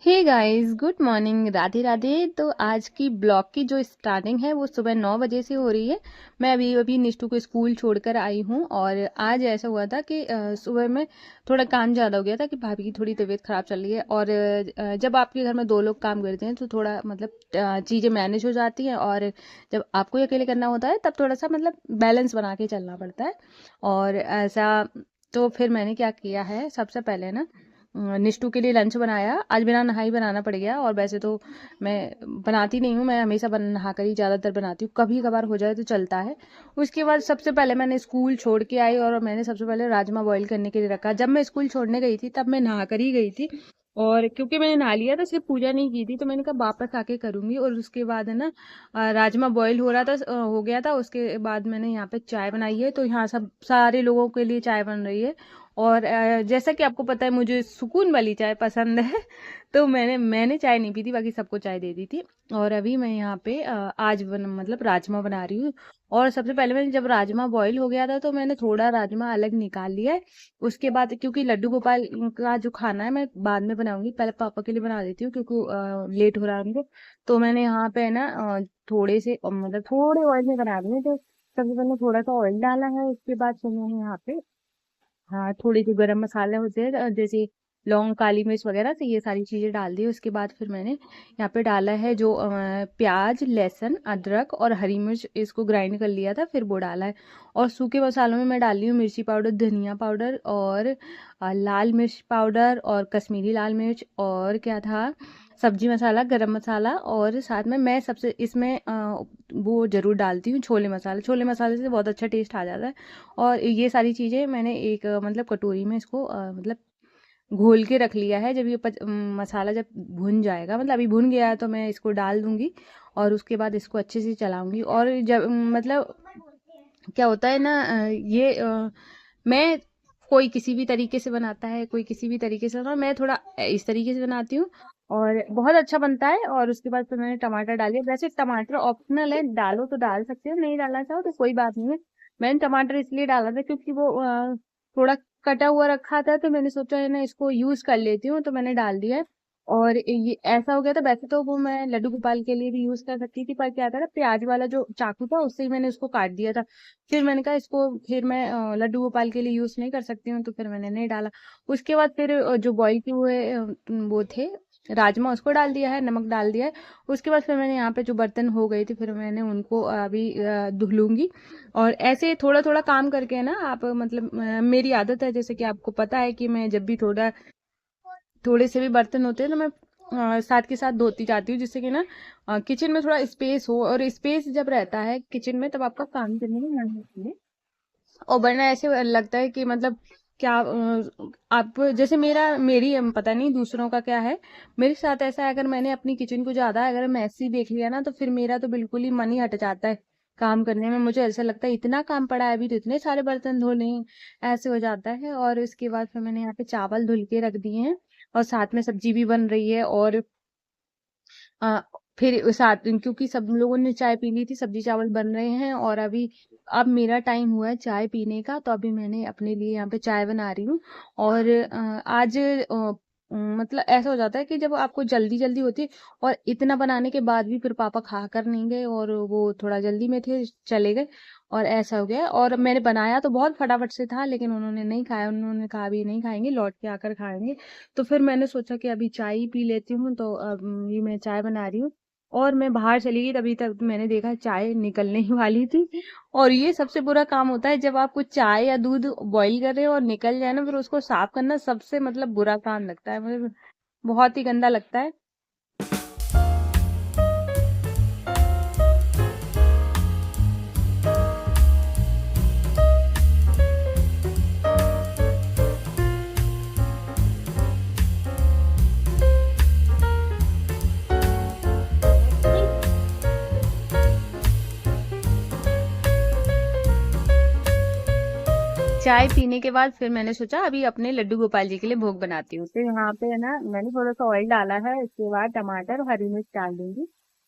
हे guys, good morning, Radhe Radhe. तो आज की ब्लॉग की जो स्टार्टिंग है वो सुबह 9 बजे से हो रही है। मैं अभी अभी निष्ठू को स्कूल छोड़कर आई हूँ। और आज ऐसा हुआ था कि सुबह में थोड़ा काम ज़्यादा हो गया था कि भाभी की थोड़ी तबीयत ख़राब चल रही है। और जब आपके घर में दो लोग काम करते हैं तो थोड़ा मतलब चीज़ें मैनेज हो जाती हैं। और जब आपको ही अकेले करना होता है तब थोड़ा सा मतलब बैलेंस बना के चलना पड़ता है। और ऐसा तो फिर मैंने क्या किया है, सबसे पहले ना निष्ठू के लिए लंच बनाया। आज बिना नहाई बनाना पड़ गया। और वैसे तो मैं बनाती नहीं हूँ, मैं हमेशा नहा कर ही ज़्यादातर बनाती हूँ, कभी कभार हो जाए तो चलता है। उसके बाद सबसे पहले मैंने स्कूल छोड़ के आई और मैंने सबसे पहले राजमा बॉईल करने के लिए रखा। जब मैं स्कूल छोड़ने गई थी तब मैं नहा कर ही गई थी। और क्योंकि मैंने नहा लिया था, सिर्फ पूजा नहीं की थी, तो मैंने कहा वापस आके करूंगी। और उसके बाद है ना राजमा बॉईल हो रहा था, हो गया था। उसके बाद मैंने यहाँ पे चाय बनाई है, तो यहाँ सब सारे लोगों के लिए चाय बन रही है। और जैसा कि आपको पता है मुझे सुकून वाली चाय पसंद है। तो मैंने चाय नहीं पी थी, बाकी सबको चाय दे दी थी। और अभी मैं यहाँ पे मतलब राजमा बना रही हूँ। और सबसे पहले मैंने जब राजमा बॉईल हो गया था तो मैंने थोड़ा राजमा अलग निकाल लिया है। उसके बाद क्योंकि लड्डू गोपाल का जो खाना है मैं बाद में बनाऊंगी, पहले पापा के लिए बना देती हूँ क्योंकि लेट हो रहा है उनको। तो मैंने यहाँ पे है ना थोड़े से मतलब थोड़े ऑयल में बना रही हूँ। तो सबसे पहले थोड़ा सा ऑयल डाला है, उसके बाद फिर मैंने यहाँ पे हाँ थोड़ी जो गरम मसाले होते हैं जैसे लौंग काली मिर्च वगैरह, तो ये सारी चीज़ें डाल दी। उसके बाद फिर मैंने यहाँ पे डाला है जो प्याज लहसुन अदरक और हरी मिर्च, इसको ग्राइंड कर लिया था, फिर वो डाला है। और सूखे मसालों में मैं डाल रही हूँ मिर्ची पाउडर धनिया पाउडर और लाल मिर्च पाउडर और कश्मीरी लाल मिर्च और क्या था सब्जी मसाला गरम मसाला। और साथ में मैं सबसे इसमें वो ज़रूर डालती हूँ छोले मसाला। छोले मसाले से बहुत अच्छा टेस्ट आ जाता है। और ये सारी चीज़ें मैंने एक मतलब कटोरी में इसको मतलब घोल के रख लिया है। जब ये मसाला जब भुन जाएगा, मतलब अभी भुन गया है, तो मैं इसको डाल दूंगी। और उसके बाद इसको अच्छे से चलाऊंगी। और जब मतलब क्या होता है ना मैं कोई किसी भी तरीके से बनाता है, कोई किसी भी तरीके से बनाता है, मैं थोड़ा इस तरीके से बनाती हूँ और बहुत अच्छा बनता है। और उसके बाद फिर मैंने टमाटर डाले। वैसे टमाटर ऑप्शनल है, डालो तो डाल सकते हो, नहीं डालना चाहो तो कोई बात नहीं है। मैंने टमाटर इसलिए डाला था क्योंकि वो थोड़ा कटा हुआ रखा था, तो मैंने सोचा है ना इसको यूज कर लेती हूँ, तो मैंने डाल दिया है। और ये ऐसा हो गया था। वैसे तो वो मैं लड्डू गोपाल के लिए भी यूज कर सकती थी, पर क्या था ना प्याज वाला जो चाकू था उससे ही मैंने उसको काट दिया था। फिर मैंने कहा इसको फिर मैं लड्डू गोपाल के लिए यूज नहीं कर सकती हूँ, तो फिर मैंने नहीं डाला। उसके बाद फिर जो बॉईल किए हुए वो थे राजमा, उसको डाल दिया है, नमक डाल दिया है। उसके बाद फिर मैंने यहाँ पे जो बर्तन हो गए थे फिर मैंने उनको अभी धुलूंगी। और ऐसे थोड़ा थोड़ा काम करके ना आप मतलब मेरी आदत है, जैसे कि आपको पता है कि मैं जब भी थोड़े से भी बर्तन होते हैं तो मैं साथ के साथ धोती जाती हूँ, जिससे कि ना किचन में थोड़ा स्पेस हो। और स्पेस जब रहता है किचन में तब आपका काम करने में मन होती है। और वरना ऐसे लगता है कि मतलब क्या आप जैसे मेरी पता नहीं दूसरों का क्या है, मेरे साथ ऐसा है, अगर मैंने अपनी किचन को ज्यादा अगर मैसी देख लिया ना तो फिर मेरा तो बिल्कुल ही मन ही हट जाता है काम करने में। मुझे ऐसा लगता है इतना काम पड़ा है, अभी तो इतने सारे बर्तन धोने हैं, ऐसे हो जाता है। और इसके बाद फिर मैंने यहाँ पे चावल धुल के रख दिए हैं और साथ में सब्जी भी बन रही है। और आ, फिर साथ क्योंकि सब लोगों ने चाय पी ली थी, सब्जी चावल बन रहे हैं। और अभी अब मेरा टाइम हुआ है चाय पीने का, तो अभी मैंने अपने लिए यहाँ पे चाय बना रही हूँ। और आज मतलब ऐसा हो जाता है कि जब आपको जल्दी जल्दी होती है और इतना बनाने के बाद भी फिर पापा खा कर नहीं गए और वो थोड़ा जल्दी में थे चले गए। और ऐसा हो गया। और मैंने बनाया तो बहुत फटाफट से था, लेकिन उन्होंने नहीं खाया, उन्होंने कहा अभी नहीं खाएंगे, लौट के आकर खाएंगे। तो फिर मैंने सोचा कि अभी चाय ही पी लेती हूँ, तो अब ये मैं चाय बना रही हूँ। और मैं बाहर चली गई तभी तक मैंने देखा चाय निकलने ही वाली थी। और ये सबसे बुरा काम होता है जब आप कुछ चाय या दूध बॉईल कर रहे हो और निकल जाए ना, फिर उसको साफ करना सबसे मतलब बुरा काम लगता है मुझे, बहुत ही गंदा लगता है। चाय पीने के बाद फिर मैंने सोचा अभी अपने लड्डू गोपाल जी के लिए भोग बनाती हूँ। तो यहाँ पे है ना मैंने थोड़ा सा ऑयल डाला है, उसके बाद टमाटर और हरी मिर्च डाल दूंगी।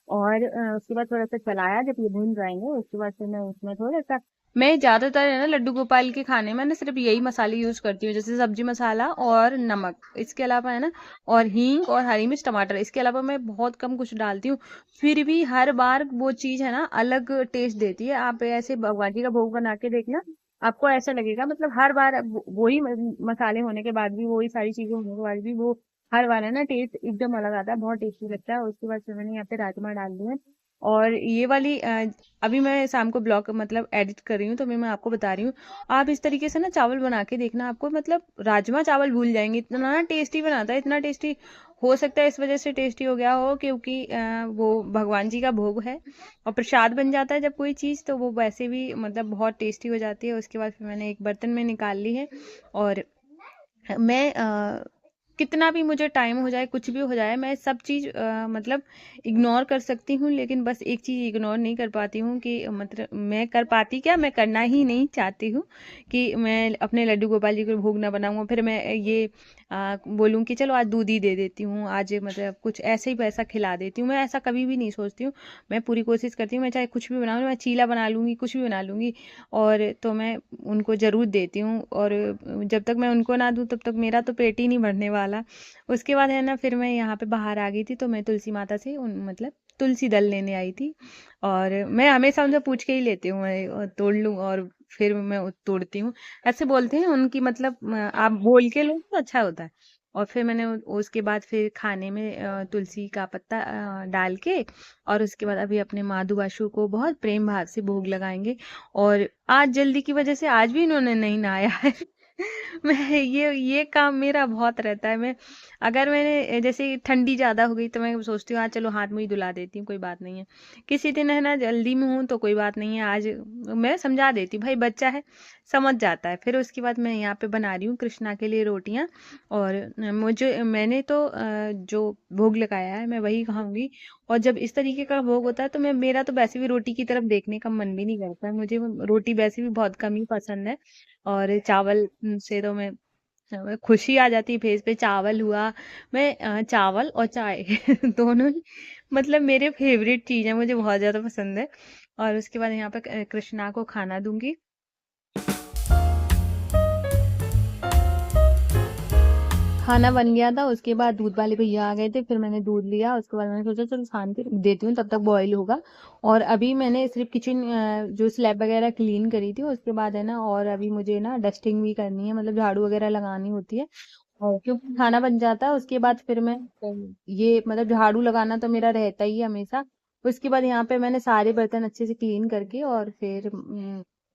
और उसके बाद थोड़ा सा चलाया, जब ये भून जाएंगे उसके बाद फिर मैं उसमें थोड़ा सा मैं ज़्यादातर है ना लड्डू गोपाल के खाने में ना सिर्फ यही मसाले यूज करती हूँ, जैसे सब्जी मसाला और नमक, इसके अलावा है ना, और हींग और हरी मिर्च टमाटर, इसके अलावा मैं बहुत कम कुछ डालती हूँ। फिर भी हर बार वो चीज़ है ना अलग टेस्ट देती है। आप ऐसे भगवान जी का भोग बना के देखना, आपको ऐसा लगेगा, मतलब हर बार वही मसाले होने के बाद भी, वही सारी चीजें होने के बाद भी, वो हर बार है ना टेस्ट एकदम अलग आता है, बहुत टेस्टी लगता है। उसके बाद फिर मैंने यहाँ पे राजमा डाल दिए। और ये वाली अभी मैं शाम को ब्लॉग मतलब एडिट कर रही हूँ, तो मैं आपको बता रही हूँ, आप इस तरीके से ना चावल बना के देखना, आपको मतलब राजमा चावल भूल जाएंगे, इतना टेस्टी बनाता है, इतना टेस्टी। हो सकता है इस वजह से टेस्टी हो गया हो क्योंकि वो भगवान जी का भोग है और प्रसाद बन जाता है जब कोई चीज़, तो वो वैसे भी मतलब बहुत टेस्टी हो जाती है। उसके बाद फिर मैंने एक बर्तन में निकाल ली है। और मैं कितना भी मुझे टाइम हो जाए, कुछ भी हो जाए, मैं सब चीज़ मतलब इग्नोर कर सकती हूँ, लेकिन बस एक चीज़ इग्नोर नहीं कर पाती हूँ कि मतलब मैं कर पाती क्या, मैं करना ही नहीं चाहती हूँ कि मैं अपने लड्डू गोपाल जी को भोग ना बनाऊँ, फिर मैं ये बोलूँ कि चलो आज दूध ही दे देती हूँ, आज मतलब कुछ ऐसे ही पैसा खिला देती हूँ, मैं ऐसा कभी भी नहीं सोचती हूँ। मैं पूरी कोशिश करती हूँ, मैं चाहे कुछ भी बनाऊँ, मैं चीला बना लूँगी, कुछ भी बना लूँगी, और तो मैं उनको ज़रूर देती हूँ। और जब तक मैं उनको ना दूँ तब तक मेरा तो पेट ही नहीं भरने वाला। उसके बाद है ना, फिर मैं यहाँ पे बाहर आ गई थी, तो मैं तुलसी माता से उन मतलब तुलसी दल लेने आई थी। और मैं हमेशा उनसे पूछ के ही लेती हूँ, मैं तोड़ लूँ और फिर मैं तोड़ती हूँ। ऐसे बोलते हैं उनकी मतलब आप बोल के लो तो अच्छा होता है। और फिर मैंने उसके बाद फिर खाने में तुलसी का पत्ता डाल के, और उसके बाद अभी अपने माधु वाशु को बहुत प्रेम भाव से भोग लगाएंगे। और आज जल्दी की वजह से आज भी इन्होंने नहीं नहाया है। मैं ये काम मेरा बहुत रहता है। मैं अगर मैंने जैसे ठंडी ज्यादा हो गई तो मैं सोचती हूँ आज चलो हाथ मुंह ही धुला देती हूँ, कोई बात नहीं है। किसी दिन है ना जल्दी में हूँ तो कोई बात नहीं है, आज मैं समझा देती हूँ, भाई बच्चा है समझ जाता है। फिर उसके बाद मैं यहाँ पे बना रही हूँ कृष्णा के लिए रोटियां। और मुझे मैंने तो जो भोग लगाया है मैं वही खाऊंगी। और जब इस तरीके का भोग होता है तो मैं मेरा तो वैसे भी रोटी की तरफ देखने का मन भी नहीं करता है, मुझे रोटी वैसे भी बहुत कम ही पसंद है। और चावल से तो मैं खुशी आ जाती है फेस पे, चावल हुआ, मैं चावल और चाय दोनों ही मतलब मेरे फेवरेट चीज है, मुझे बहुत ज्यादा पसंद है। और उसके बाद यहाँ पे कृष्णा को खाना दूंगी। खाना बन गया था, उसके बाद दूध वाले भैया आ गए थे, फिर मैंने दूध लिया, उसके बाद मैंने सोचा चलो छान के रख देती हूँ, तब तक बॉईल होगा। और अभी मैंने सिर्फ किचन जो स्लैब वगैरह क्लीन करी थी, उसके बाद है ना, और अभी मुझे ना डस्टिंग भी करनी है, मतलब झाड़ू वगैरह लगानी होती है। और क्योंकि खाना बन जाता है उसके बाद फिर मैं ये मतलब झाड़ू लगाना तो मेरा रहता ही है हमेशा। उसके बाद यहाँ पे मैंने सारे बर्तन अच्छे से क्लीन करके और फिर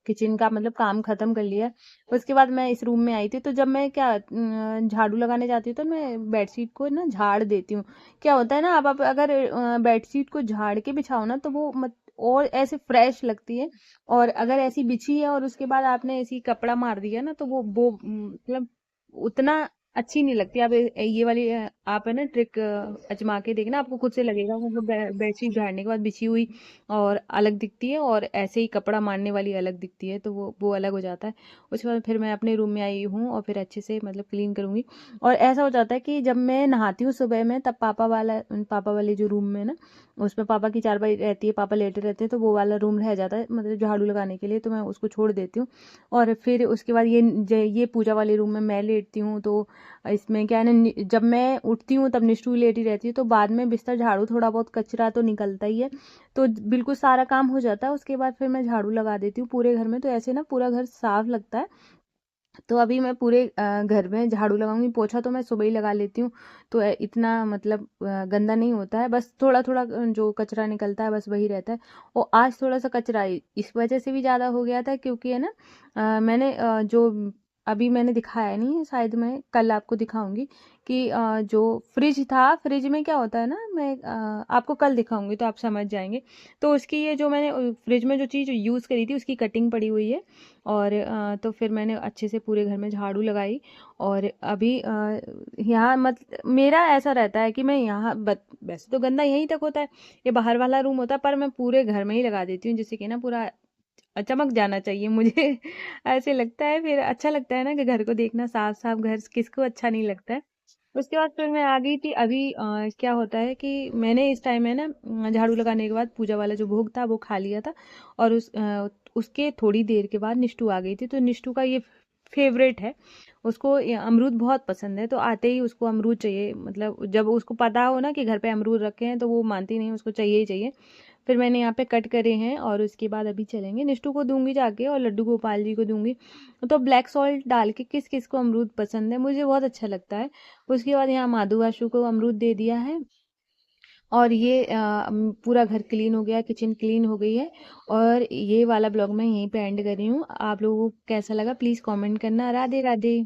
किचन का मतलब काम खत्म कर लिया। उसके बाद मैं इस रूम में आई थी, तो जब मैं क्या झाड़ू लगाने जाती हूँ तो मैं बेडशीट को ना झाड़ देती हूँ। क्या होता है ना, आप अगर बेडशीट को झाड़ के बिछाओ ना तो वो मत और ऐसे फ्रेश लगती है। और अगर ऐसी बिछी है और उसके बाद आपने ऐसी कपड़ा मार दिया ना, तो वो मतलब उतना अच्छी नहीं लगती। आप ये वाली आप है ना ट्रिक आजमा के देखना, आपको खुद से लगेगा वो बेडशीट झाड़ने के बाद बिछी हुई और अलग दिखती है, और ऐसे ही कपड़ा मारने वाली अलग दिखती है, तो वो अलग हो जाता है। उसके बाद फिर मैं अपने रूम में आई हूँ और फिर अच्छे से मतलब क्लीन करूंगी। और ऐसा हो जाता है कि जब मैं नहाती हूँ सुबह में, तब पापा वाले जो रूम में ना, उसमें पापा की चारपाई रहती है, पापा लेटे रहते हैं, तो वो वाला रूम रह जाता है मतलब झाड़ू लगाने के लिए, तो मैं उसको छोड़ देती हूँ। और फिर उसके बाद ये पूजा वाले रूम में मैं लेटती हूँ। तो इसमें क्या है ना, जब मैं उठती हूँ तब निष्ठू लेटी रहती है, तो बाद में बिस्तर झाड़ू, थोड़ा बहुत कचरा तो निकलता ही है, तो बिल्कुल सारा काम हो जाता है। उसके बाद फिर मैं झाड़ू लगा देती हूँ पूरे घर में, तो ऐसे ना पूरा घर साफ लगता है। तो अभी मैं पूरे घर में झाड़ू लगाऊंगी, पोछा तो मैं सुबह ही लगा लेती हूँ, तो इतना मतलब गंदा नहीं होता है, बस थोड़ा थोड़ा जो कचरा निकलता है बस वही रहता है। और आज थोड़ा सा कचरा इस वजह से भी ज़्यादा हो गया था क्योंकि है ना मैंने जो अभी मैंने दिखाया नहीं है, शायद मैं कल आपको दिखाऊंगी कि जो फ्रिज था, फ्रिज में क्या होता है ना, मैं आपको कल दिखाऊंगी तो आप समझ जाएंगे। तो उसकी ये जो मैंने फ्रिज में जो चीज़ यूज़ करी थी उसकी कटिंग पड़ी हुई है। और तो फिर मैंने अच्छे से पूरे घर में झाड़ू लगाई। और अभी यहाँ मत मेरा ऐसा रहता है कि मैं यहाँ वैसे तो गंदा यहीं तक होता है, ये बाहर वाला रूम होता है, पर मैं पूरे घर में ही लगा देती हूँ, जिससे कि ना पूरा चमक जाना चाहिए मुझे। ऐसे लगता है, फिर अच्छा लगता है ना कि घर को देखना साफ साफ, घर किसको अच्छा नहीं लगता है। उसके बाद फिर मैं आ गई थी अभी। क्या होता है कि मैंने इस टाइम है ना झाड़ू लगाने के बाद पूजा वाला जो भोग था वो खा लिया था। और उसके थोड़ी देर के बाद निष्ठू आ गई थी। तो निष्ठू का ये फेवरेट है, उसको ये अमरूद बहुत पसंद है। तो आते ही उसको अमरूद चाहिए, मतलब जब उसको पता हो ना कि घर पे अमरूद रखे हैं तो वो मानती नहीं, उसको चाहिए ही चाहिए। फिर मैंने यहाँ पे कट करे हैं और उसके बाद अभी चलेंगे, निष्ठू को दूंगी जाके और लड्डू गोपाल जी को दूंगी। तो ब्लैक सॉल्ट डाल के किस किस को अमरूद पसंद है, मुझे बहुत अच्छा लगता है। उसके बाद यहाँ माधु आशु को अमरूद दे दिया है। और ये पूरा घर क्लीन हो गया, किचन क्लीन हो गई है। और ये वाला ब्लॉग मैं यहीं पे एंड कर रही हूँ। आप लोगों को कैसा लगा प्लीज़ कमेंट करना। राधे राधे।